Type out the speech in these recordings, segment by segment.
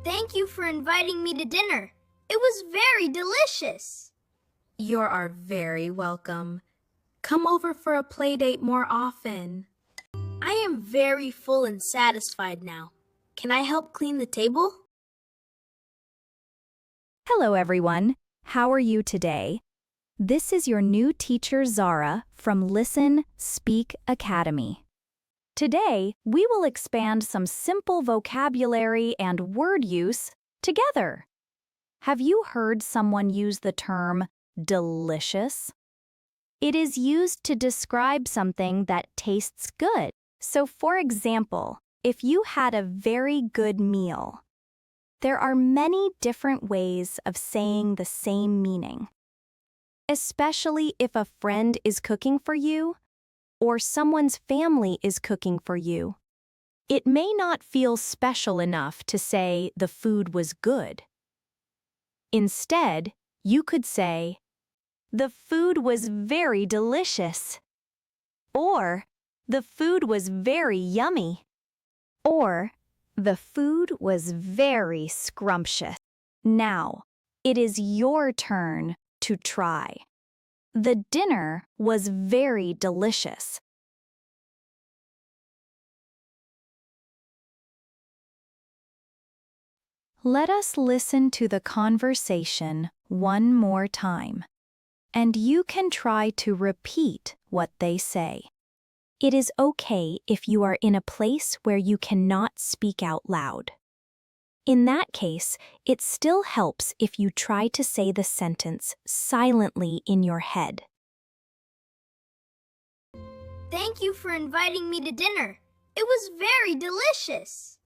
Thank you for inviting me to dinner. It was very delicious. You are very welcome. Come over for a play date more often. I am very full and satisfied now. Can I help clean the table? Hello everyone, how are you today? This is your new teacher Zara from Listen, Speak Academy. Today, we will expand some simple vocabulary and word use together. Have you heard someone use the term delicious? It is used to describe something that tastes good. So for example, if you had a very good meal, there are many different ways of saying the same meaning. Especially if a friend is cooking for you, or someone's family is cooking for you. It may not feel special enough to say the food was good. Instead, you could say, the food was very delicious. Or, the food was very yummy. Or, the food was very scrumptious. Now, it is your turn to try. The dinner was very delicious. Let us listen to the conversation one more time, and you can try to repeat what they say. It is okay if you are in a place where you cannot speak out loud. In that case, it still helps if you try to say the sentence silently in your head. Thank you for inviting me to dinner. It was very delicious.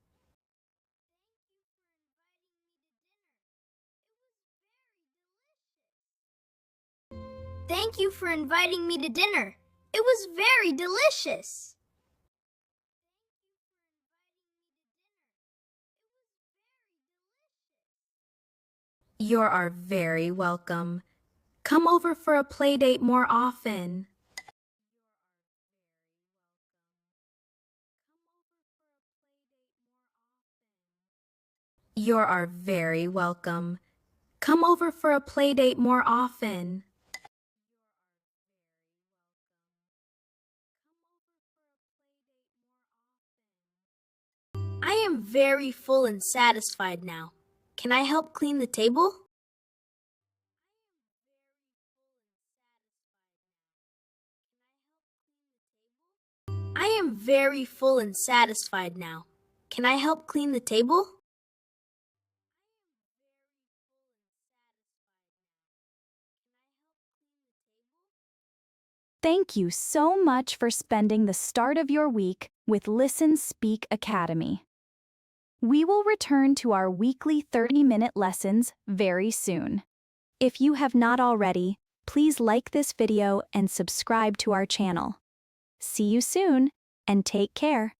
Thank you for inviting me to dinner. It was very delicious. You are very welcome. Come over for a play date more often. You are very welcome. Come over for a play date more often. I am very full and satisfied now. Can I help clean the table? I am very full and satisfied now. Can I help clean the table? Thank you so much for spending the start of your week with Listen Speak Academy. We will return to our weekly 30-minute lessons very soon. If you have not already, please like this video and subscribe to our channel. See you soon, and take care.